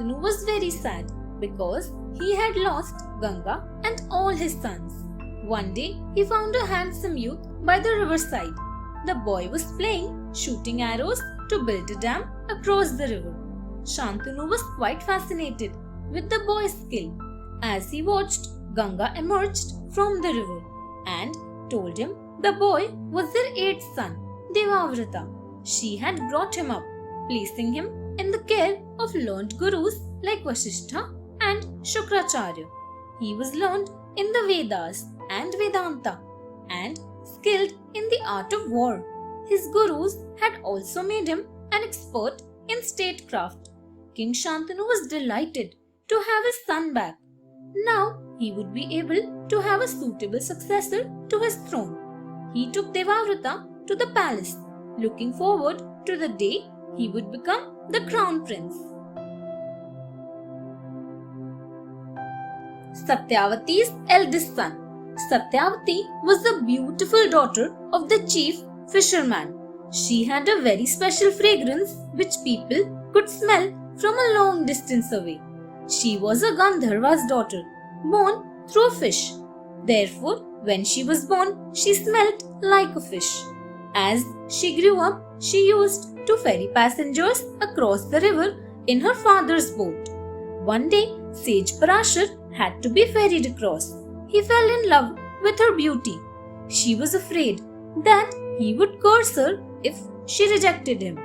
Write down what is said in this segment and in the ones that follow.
Shantanu was very sad because he had lost Ganga and all his sons. One day, he found a handsome youth by the riverside. The boy was playing, shooting arrows to build a dam across the river. Shantanu was quite fascinated with the boy's skill. As he watched, Ganga emerged from the river and told him the boy was their eighth son, Devavrata. She had brought him up, placing him in the care of learned gurus like Vasishtha and Shukracharya. He was learned in the Vedas and Vedanta and skilled in the art of war. His gurus had also made him an expert in statecraft. King Shantanu was delighted to have his son back. Now he would be able to have a suitable successor to his throne. He took Devavrata to the palace, looking forward to the day he would become the crown prince. Satyavati's eldest son. Satyavati was the beautiful daughter of the chief fisherman. She had a very special fragrance which people could smell from a long distance away. She was a Gandharva's daughter, born through a fish. Therefore, when she was born, she smelt like a fish. As she grew up, she used to ferry passengers across the river in her father's boat. One day, sage Parashar had to be ferried across. He fell in love with her beauty. She was afraid that he would curse her if she rejected him.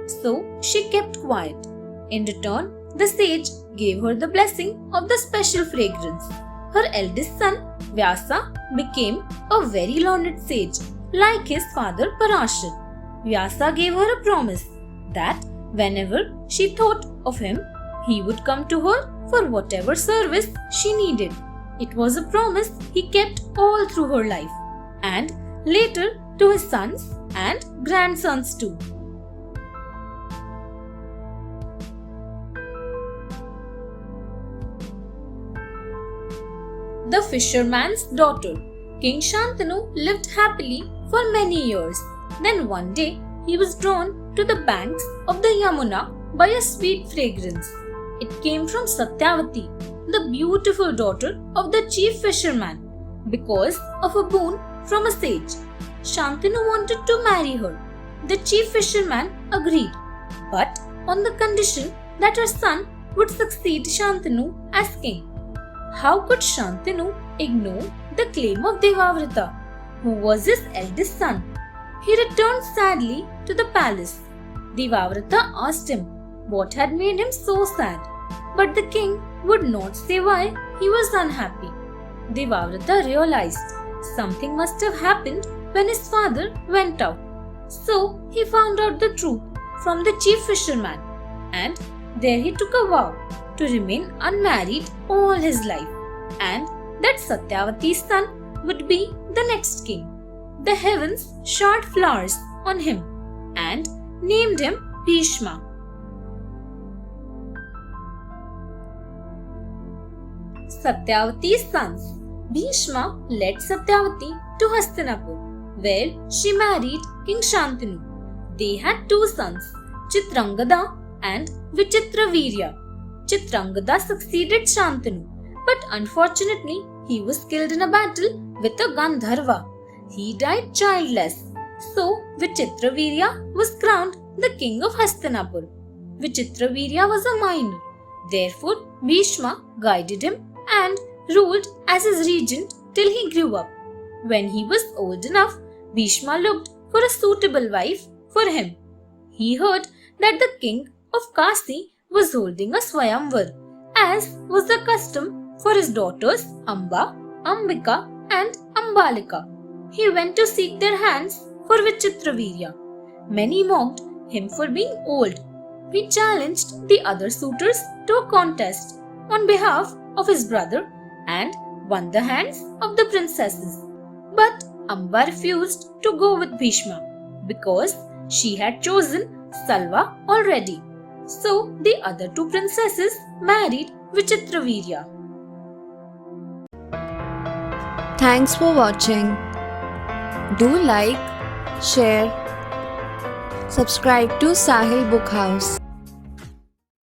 So she kept quiet. In return, the sage gave her the blessing of the special fragrance. Her eldest son, Vyasa, became a very learned sage, like his father Parashar. Vyasa gave her a promise that whenever she thought of him, he would come to her for whatever service she needed. It was a promise he kept all through her life, and later to his sons and grandsons too. The Fisherman's Daughter. King Shantanu lived happily for many years. Then one day he was drawn to the banks of the Yamuna by a sweet fragrance. It came from Satyavati, the beautiful daughter of the chief fisherman, because of a boon from a sage. Shantanu wanted to marry her. The chief fisherman agreed, but on the condition that her son would succeed Shantanu as king. How could Shantanu ignore the claim of Devavrata, who was his eldest son? He returned sadly to the palace. Devavrata asked him what had made him so sad, but the king would not say why he was unhappy. Devavrata realized something must have happened when his father went out. So he found out the truth from the chief fisherman, and there he took a vow to remain unmarried all his life, and that Satyavati's son would be the next king. The heavens showered flowers on him and named him Bhishma. Satyavati's sons. Bhishma led Satyavati to Hastinapur, where she married King Shantanu. They had two sons, Chitrangada and Vichitravirya. Chitrangada succeeded Shantanu, but unfortunately he was killed in a battle with a Gandharva. He died childless. So Vichitravirya was crowned the king of Hastinapur. Vichitravirya was a minor. Therefore Bhishma guided him and ruled as his regent till he grew up. When he was old enough, Bhishma looked for a suitable wife for him. He heard that the king of Kasi was holding a Swayamvar, as was the custom for his daughters Amba, Ambika and Ambalika. He went to seek their hands for Vichitravirya. Many mocked him for being old. He challenged the other suitors to a contest on behalf of his brother and won the hands of the princesses. But Amba refused to go with Bhishma because she had chosen Salva already. So the other two princesses married Vichitravirya. Thanks for watching. Do like, share, subscribe to Sahil Book House.